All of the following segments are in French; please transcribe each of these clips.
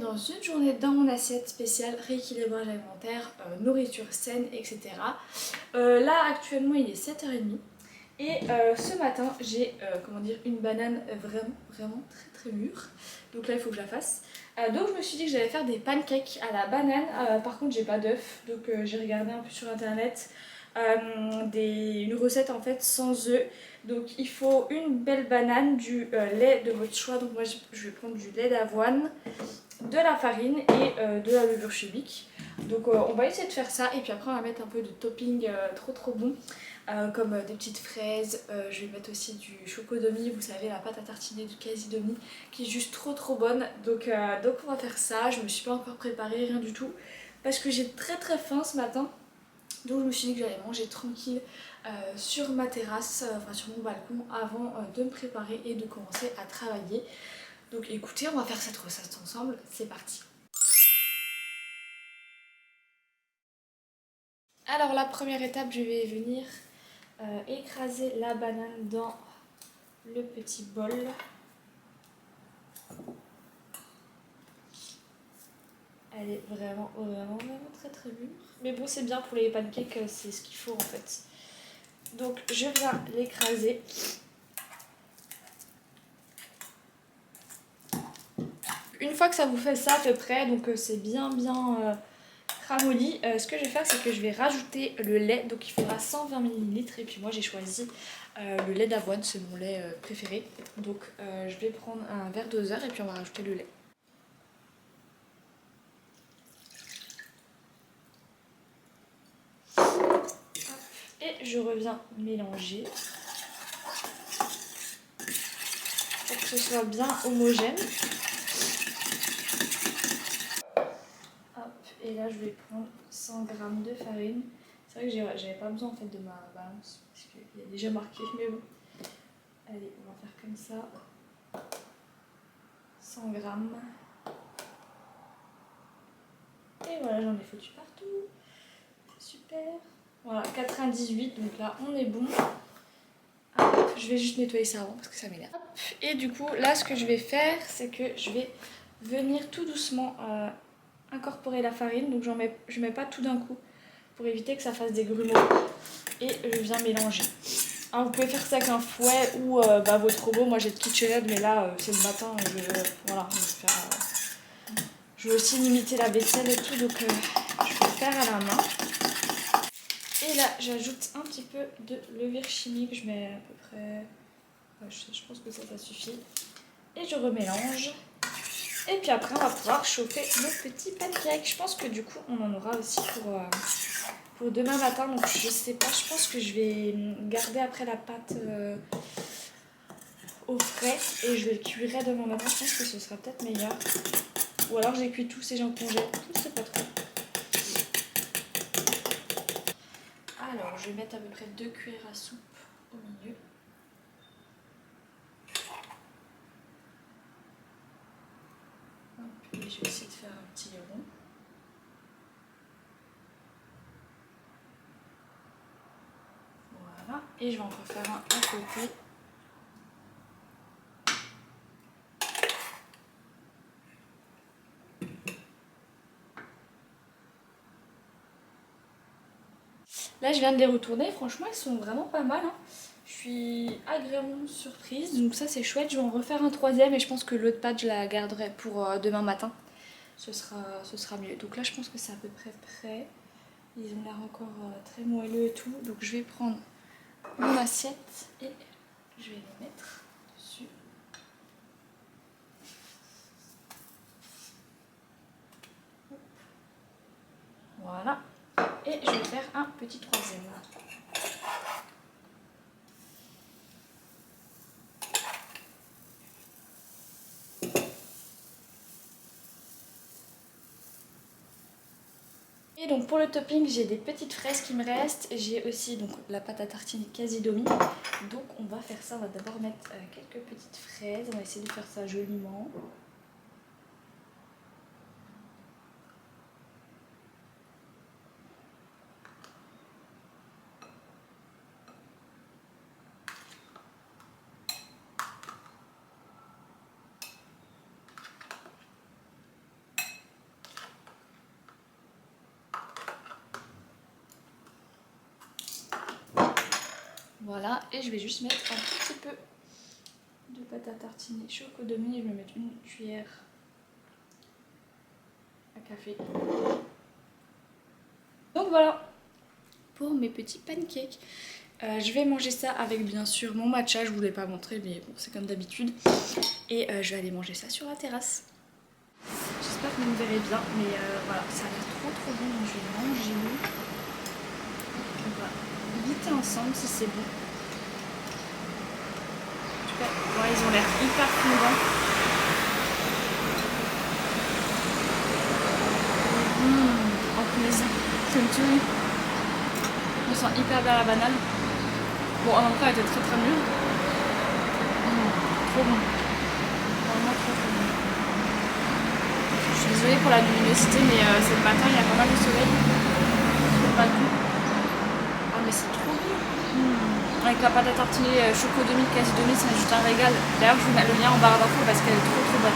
dans une journée dans mon assiette spéciale rééquilibrage alimentaire, nourriture saine, etc. Là actuellement il est 7h30 et ce matin j'ai une banane vraiment très mûre. Donc là il faut que je la fasse. Donc je me suis dit que j'allais faire des pancakes à la banane. Par contre j'ai pas d'œufs, donc j'ai regardé un peu sur internet une recette en fait sans œufs. Donc il faut une belle banane, du lait de votre choix. Donc moi je vais prendre du lait d'avoine, de la farine et de la levure chimique. Donc on va essayer de faire ça et puis après on va mettre un peu de topping trop bon. Comme des petites fraises, je vais mettre aussi du chocodomi, vous savez la pâte à tartiner du quasi-domi qui est juste trop bonne. Donc on va faire ça, je me suis pas encore préparée, rien du tout, parce que j'ai très faim ce matin. Donc je me suis dit que j'allais manger tranquille sur ma terrasse, enfin sur mon balcon avant de me préparer et de commencer à travailler. Donc écoutez, on va faire cette recette ensemble, c'est parti. Alors la première étape, je vais venir écraser la banane dans le petit bol. Elle est vraiment très mûre. Mais bon, c'est bien pour les pancakes, c'est ce qu'il faut en fait. Donc je viens l'écraser. Une fois que ça vous fait ça à peu près, donc c'est bien ramolli, ce que je vais faire c'est que je vais rajouter le lait. Donc il faudra 120 ml et puis moi j'ai choisi le lait d'avoine, c'est mon lait préféré. Donc je vais prendre un verre doseur et puis on va rajouter le lait. Et je reviens mélanger pour que ce soit bien homogène. Hop, et là je vais prendre 100 g de farine. C'est vrai que j'avais pas besoin en fait de ma balance parce qu'il y a déjà marqué, mais bon. Allez, on va faire comme ça. 100 g. Et voilà, j'en ai foutu partout. Super. Voilà, 98, donc là on est bon. Hop, je vais juste nettoyer ça avant parce que ça m'énerve. Et du coup, là ce que je vais faire, c'est que je vais venir tout doucement incorporer la farine. Donc je mets pas tout d'un coup pour éviter que ça fasse des grumeaux. Et je viens mélanger. Alors, vous pouvez faire ça avec un fouet ou votre robot. Moi j'ai de KitchenAid, mais là c'est le matin. Je veux aussi limiter la vaisselle et tout, donc je vais le faire à la main. Et là j'ajoute un petit peu de levure chimique. Je mets à peu près... je pense que ça suffit. Et je remélange. Et puis après on va pouvoir chauffer nos petits pancakes. Je pense que du coup on en aura aussi pour demain matin. Donc je sais pas, je pense que je vais garder après la pâte au frais et je le cuirai demain matin. Je pense que ce sera peut-être meilleur. Ou alors j'ai cuit tous et j'en congèle. Je sais pas trop. Alors je vais mettre à peu près 2 cuillères à soupe au milieu. Et je vais essayer de faire un petit rond. Voilà. Et je vais en refaire un à côté. Là je viens de les retourner, franchement ils sont vraiment pas mal. Je suis agréablement surprise, donc ça c'est chouette. Je vais en refaire un troisième et je pense que l'autre pâte je la garderai pour demain matin. Ce sera mieux. Donc là je pense que c'est à peu près prêt. Ils ont l'air encore très moelleux et tout. Donc je vais prendre mon assiette et je vais les mettre dessus. Voilà. Et je vais faire un petit troisième. Et donc pour le topping, j'ai des petites fraises qui me restent. J'ai aussi donc la pâte à tartiner quasi-domi. Donc on va faire ça, on va d'abord mettre quelques petites fraises. On va essayer de faire ça joliment. Voilà, et je vais juste mettre un petit peu de pâte à tartiner Chocodemi. Je vais mettre une cuillère à café. Donc voilà pour mes petits pancakes. Je vais manger ça avec bien sûr mon matcha. Je ne vous l'ai pas montré, mais bon, c'est comme d'habitude. Et je vais aller manger ça sur la terrasse. J'espère que vous me verrez bien, mais voilà, ça a l'air trop bon. Donc je vais manger. On va goûter ensemble si c'est bon. En tout cas, ouais, ils ont l'air hyper fondants. En punaise, c'est une tuerie. On sent hyper bien la banane. Bon, en même temps, elle était très mûre. Trop bon. Vraiment trop bon. Je suis désolée pour la luminosité, mais c'est le matin, il y a pas mal de soleil sur le balcon. Ah, mais c'est trop bon. Avec la pâte à tartiner Chocodemi, quasi demi, c'est juste un régal. D'ailleurs, je vous mets le lien en barre d'infos parce qu'elle est trop bonne.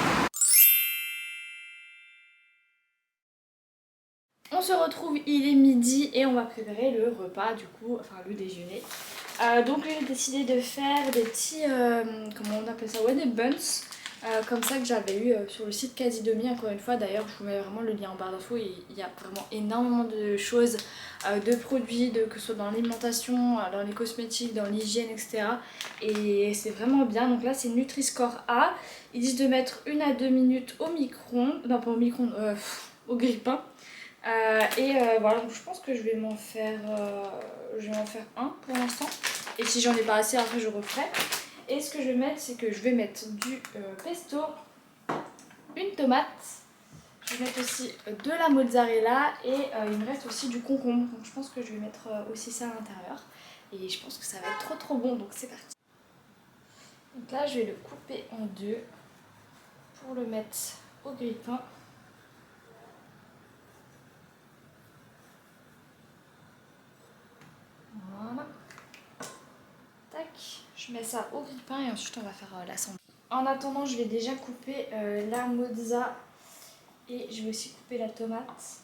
On se retrouve, il est midi et on va préparer le repas du coup, enfin le déjeuner. Donc j'ai décidé de faire des petits, comment on appelle ça, ouais, des buns. Comme ça que j'avais eu sur le site Quasi Demi, encore une fois. D'ailleurs je vous mets vraiment le lien en barre d'infos. Il y a vraiment énormément de choses, de produits, que ce soit dans l'alimentation, dans les cosmétiques, dans l'hygiène, etc. Et c'est vraiment bien. Donc là c'est Nutri-Score A. Ils disent de mettre 1 à 2 minutes au micro-ondes, non pas au micro-ondes, au grille-pain. Voilà, donc je pense que je vais m'en faire un pour l'instant. Et si j'en ai pas assez, après je referai. Et ce que je vais mettre, c'est que je vais mettre du pesto, une tomate. Je vais mettre aussi de la mozzarella et il me reste aussi du concombre. Donc je pense que je vais mettre aussi ça à l'intérieur. Et je pense que ça va être trop bon, donc c'est parti. Donc là, je vais le couper en deux pour le mettre au grille-pain. Voilà. Tac, je mets ça au grille-pain et ensuite on va faire l'assemblage. En attendant, je vais déjà couper la mozza et je vais aussi couper la tomate.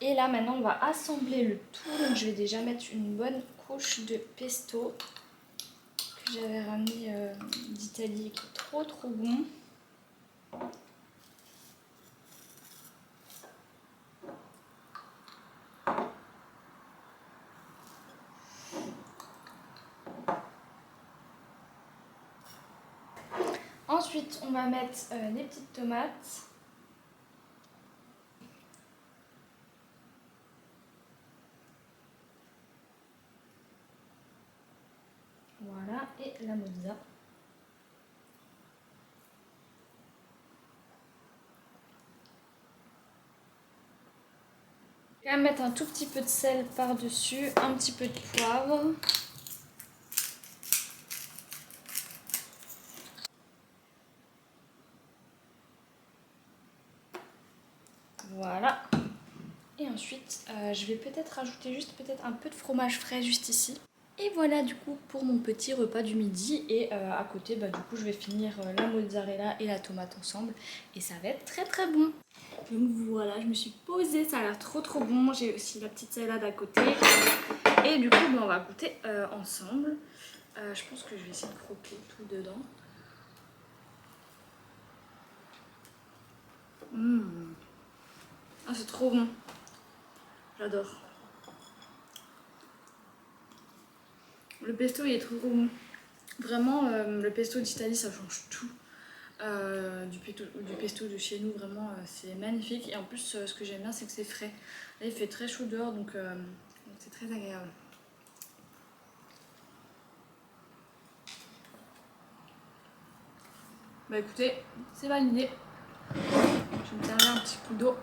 Et là maintenant on va assembler le tout. Donc je vais déjà mettre une bonne couche de pesto que j'avais ramené d'Italie, qui est trop bon. Ensuite on va mettre les petites tomates. Voilà, et la mozza. Je vais mettre un tout petit peu de sel par-dessus, un petit peu de poivre. Voilà. Et ensuite, je vais peut-être rajouter juste un peu de fromage frais juste ici. Et voilà du coup pour mon petit repas du midi. Et à côté, du coup, je vais finir la mozzarella et la tomate ensemble. Et ça va être très bon. Donc voilà, je me suis posée, ça a l'air trop bon. J'ai aussi la petite salade à côté. Et du coup, on va goûter ensemble. Je pense que je vais essayer de croquer tout dedans. Ah, c'est trop bon. J'adore. Le pesto il est trop bon. Vraiment, le pesto d'Italie ça change tout. Du pesto de chez nous, vraiment c'est magnifique. Et en plus, ce que j'aime bien, c'est que c'est frais. Là, il fait très chaud dehors, donc c'est très agréable. Bah écoutez, c'est validé. Je vais me servir un petit coup d'eau.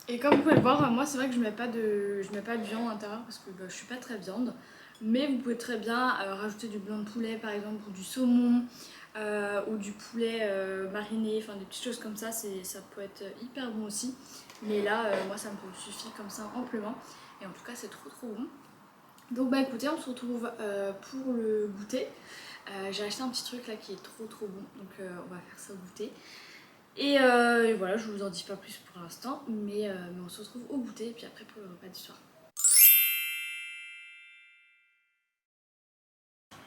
Et comme vous pouvez le voir, moi c'est vrai que je mets pas de viande à l'intérieur parce que je suis pas très viande. Mais vous pouvez très bien rajouter du blanc de poulet par exemple, ou du saumon, ou du poulet mariné, enfin des petites choses comme ça, ça peut être hyper bon aussi. Mais là, moi ça me suffit comme ça amplement. Et en tout cas c'est trop bon. Donc bah écoutez, on se retrouve pour le goûter. J'ai acheté un petit truc là qui est trop bon, donc on va faire ça au goûter. Et voilà, je vous en dis pas plus pour l'instant, mais on se retrouve au goûter et puis après pour le repas du soir.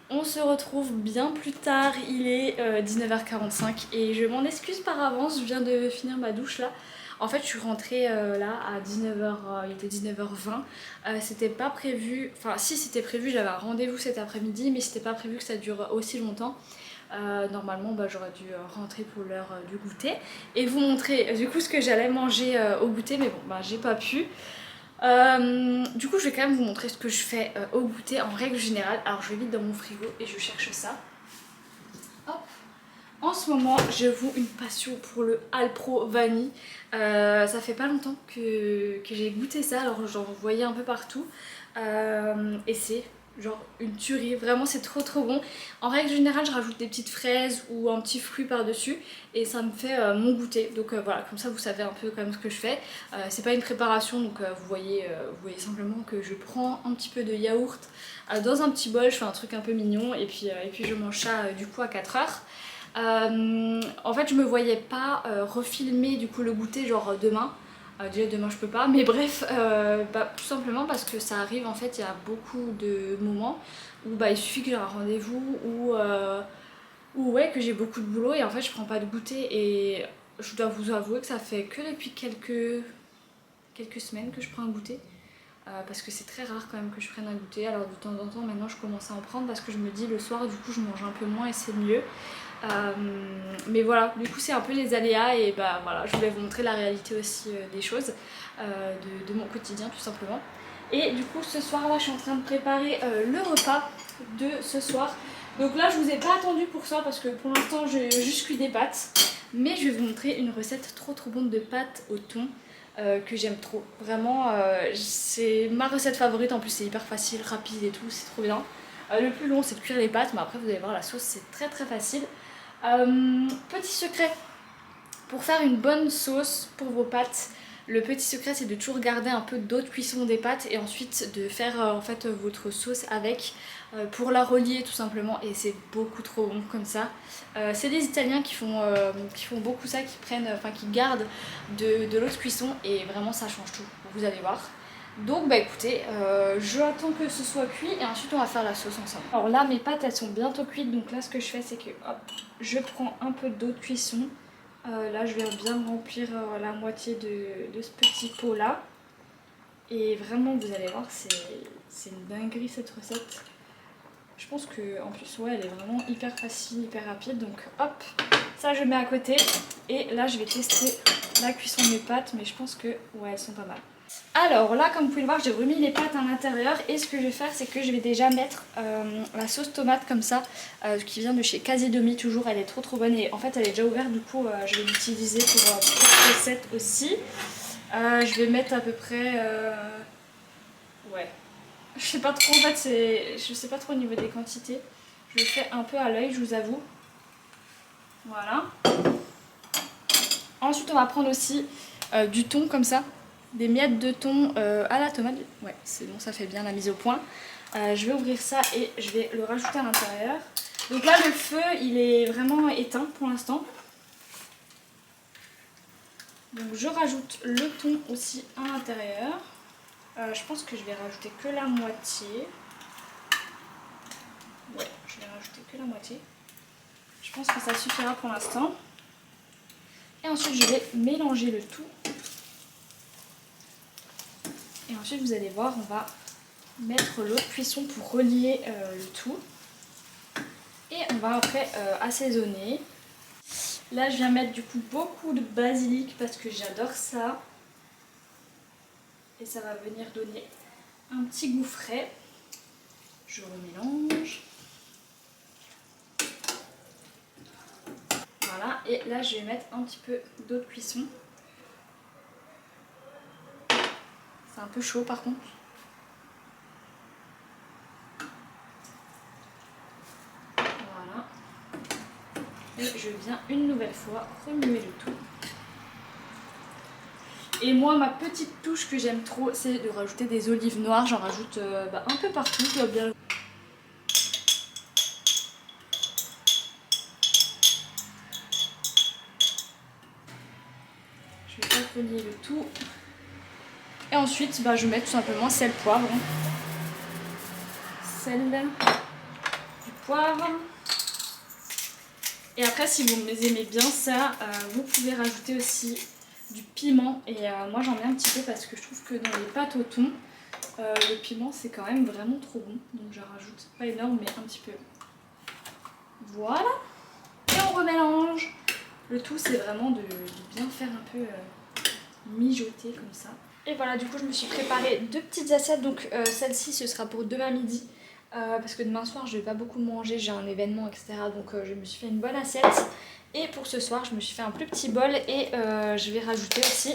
On se retrouve bien plus tard, il est 19h45 et je m'en excuse par avance, je viens de finir ma douche là. En fait je suis rentrée là à 19h, il était 19h20, c'était pas prévu, enfin si c'était prévu, j'avais un rendez-vous cet après-midi mais c'était pas prévu que ça dure aussi longtemps. Normalement bah, j'aurais dû rentrer pour l'heure du goûter et vous montrer du coup ce que j'allais manger au goûter mais bon bah j'ai pas pu. Du coup je vais quand même vous montrer ce que je fais au goûter en règle générale. Alors je vais vite dans mon frigo et je cherche ça. Hop. En ce moment j'avoue une passion pour le Alpro Vanille. Ça fait pas longtemps que j'ai goûté ça, alors j'en voyais un peu partout. Et c'est genre une tuerie, vraiment c'est trop bon. En règle générale je rajoute des petites fraises ou un petit fruit par dessus et ça me fait mon goûter. Donc voilà, comme ça vous savez un peu quand même ce que je fais. C'est pas une préparation, donc vous voyez simplement que je prends un petit peu de yaourt dans un petit bol, je fais un truc un peu mignon et puis je mange ça du coup à 4 heures. En fait je me voyais pas refilmer du coup le goûter genre demain. Déjà demain je peux pas, mais bref, bah, tout simplement parce que ça arrive en fait, il y a beaucoup de moments où bah, il suffit que j'ai un rendez-vous ou ouais que j'ai beaucoup de boulot et en fait je prends pas de goûter et je dois vous avouer que ça fait que depuis quelques semaines que je prends un goûter. Parce que c'est très rare quand même que je prenne un goûter, alors de temps en temps maintenant je commence à en prendre parce que je me dis le soir du coup je mange un peu moins et c'est mieux. Mais voilà, du coup c'est un peu les aléas et bah voilà, je voulais vous montrer la réalité aussi des choses, de mon quotidien tout simplement. Et du coup ce soir là je suis en train de préparer le repas de ce soir. Donc là je vous ai pas attendu pour ça parce que pour l'instant j'ai juste cuit des pâtes. Mais je vais vous montrer une recette trop bonne de pâtes au thon que j'aime trop. Vraiment c'est ma recette favorite, en plus c'est hyper facile, rapide et tout, c'est trop bien. Le plus long c'est de cuire les pâtes, mais après vous allez voir la sauce c'est très facile. Petit secret pour faire une bonne sauce pour vos pâtes, le petit secret c'est de toujours garder un peu d'eau de cuisson des pâtes et ensuite de faire en fait votre sauce avec pour la relier tout simplement, et c'est beaucoup trop bon comme ça. C'est les Italiens qui font beaucoup ça, qui gardent de l'eau de cuisson et vraiment ça change tout, vous allez voir. Donc bah écoutez, je attends que ce soit cuit et ensuite on va faire la sauce ensemble. Alors là mes pâtes elles sont bientôt cuites, donc là ce que je fais c'est que hop, je prends un peu d'eau de cuisson. Là je vais bien remplir la moitié de ce petit pot là. Et vraiment vous allez voir c'est une dinguerie cette recette. Je pense que en plus ouais elle est vraiment hyper facile, hyper rapide. Donc hop, ça je mets à côté. Et là je vais tester la cuisson de mes pâtes, mais je pense que ouais elles sont pas mal. Alors là comme vous pouvez le voir j'ai remis les pâtes à l'intérieur et ce que je vais faire c'est que je vais déjà mettre la sauce tomate comme ça qui vient de chez Casidomi, toujours elle est trop bonne et en fait elle est déjà ouverte, du coup je vais l'utiliser pour cette recette aussi. Je vais mettre à peu près ouais, je sais pas trop en fait, je sais pas trop au niveau des quantités, je le fais un peu à l'œil je vous avoue. Voilà. Ensuite on va prendre aussi du thon comme ça, des miettes de thon à la tomate. Ouais, c'est bon, ça fait bien la mise au point. Je vais ouvrir ça et je vais le rajouter à l'intérieur. Donc là le feu il est vraiment éteint pour l'instant. Donc je rajoute le thon aussi à l'intérieur. Je pense que je vais rajouter que la moitié. Ouais, je vais rajouter que la moitié. Je pense que ça suffira pour l'instant. Et ensuite je vais mélanger le tout. Et ensuite vous allez voir, on va mettre l'eau de cuisson pour relier le tout. Et on va après assaisonner. Là je viens mettre du coup beaucoup de basilic parce que j'adore ça. Et ça va venir donner un petit goût frais. Je remélange. Voilà, et là je vais mettre un petit peu d'eau de cuisson. C'est un peu chaud par contre. Voilà. Et je viens une nouvelle fois remuer le tout. Et moi, ma petite touche que j'aime trop, c'est de rajouter des olives noires. J'en rajoute un peu partout, je dois bien. Je vais taponner le tout. Et ensuite, je mets tout simplement sel, poivre. Sel, du poivre. Et après, si vous aimez bien ça, vous pouvez rajouter aussi du piment. Et moi, j'en mets un petit peu parce que je trouve que dans les pâtes au thon, le piment, c'est quand même vraiment trop bon. Donc, je rajoute pas énorme, mais un petit peu. Voilà. Et on remélange. Le tout, c'est vraiment de bien faire un peu mijoter comme ça. Et voilà, du coup, je me suis préparé 2 petites assiettes. Donc, celle-ci, ce sera pour demain midi. Parce que demain soir je vais pas beaucoup manger, j'ai un événement etc, donc je me suis fait une bonne assiette. Et pour ce soir je me suis fait un plus petit bol et je vais rajouter aussi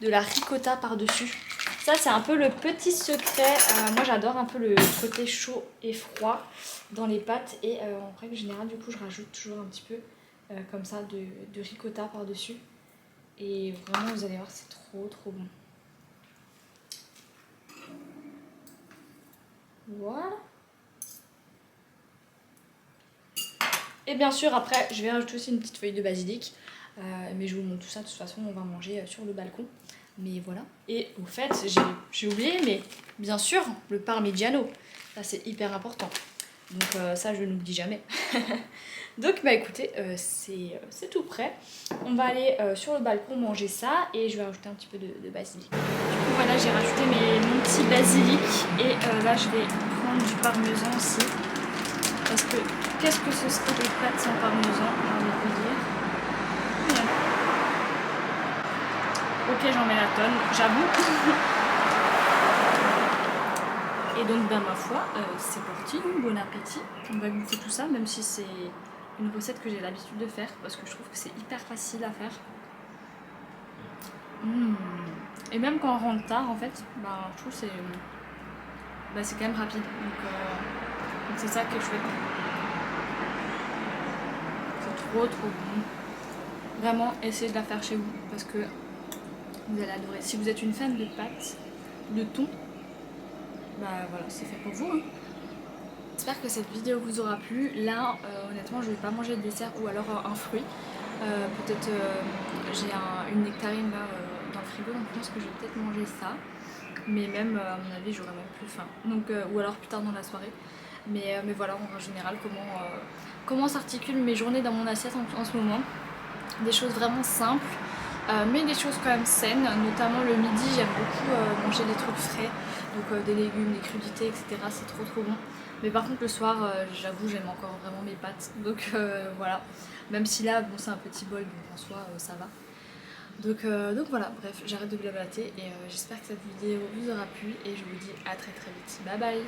de la ricotta par dessus. Ça c'est un peu le petit secret, moi j'adore un peu le côté chaud et froid dans les pâtes. Et en règle générale du coup je rajoute toujours un petit peu comme ça de ricotta par dessus. Et vraiment vous allez voir, c'est trop bon. Voilà. Et bien sûr après je vais rajouter aussi une petite feuille de basilic, mais je vous montre tout ça, de toute façon on va manger sur le balcon. Mais voilà. Et au fait j'ai oublié, mais bien sûr le parmigiano, ça c'est hyper important. Donc ça je n'oublie jamais. Donc écoutez, c'est tout prêt. On va aller sur le balcon manger ça et je vais rajouter un petit peu de basilic. Du coup voilà, j'ai rajouté mon petit basilic et là je vais prendre du parmesan aussi. Parce que qu'est-ce que ce serait des pâtes sans parmesan, j'ai envie de vous dire. Ouais. Ok, j'en mets la tonne, j'avoue. Et donc, ma foi, c'est parti, bon appétit. On va goûter tout ça, même si c'est une recette que j'ai l'habitude de faire, parce que je trouve que c'est hyper facile à faire. Et même quand on rentre tard, en fait, je trouve que c'est quand même rapide. Donc c'est ça que je fais. Trop bon. Vraiment, essayez de la faire chez vous parce que vous allez adorer. Si vous êtes une fan de pâtes, de thon, voilà, c'est fait pour vous. J'espère que cette vidéo vous aura plu. Là, honnêtement, je vais pas manger de dessert ou alors un fruit. Peut-être j'ai une nectarine là dans le frigo, donc je pense que je vais peut-être manger ça. Mais même, à mon avis, j'aurai même plus faim. Donc, ou alors plus tard dans la soirée. Mais voilà, en général, comment s'articulent mes journées dans mon assiette en ce moment. Des choses vraiment simples, mais des choses quand même saines. Notamment le midi, j'aime beaucoup manger des trucs frais. Donc des légumes, des crudités, etc. C'est trop bon. Mais par contre le soir, j'avoue, j'aime encore vraiment mes pâtes. Donc voilà. Même si là, c'est un petit bol, donc en soi, ça va. Donc voilà, bref, j'arrête de blablater et j'espère que cette vidéo vous aura plu et je vous dis à très vite. Bye bye.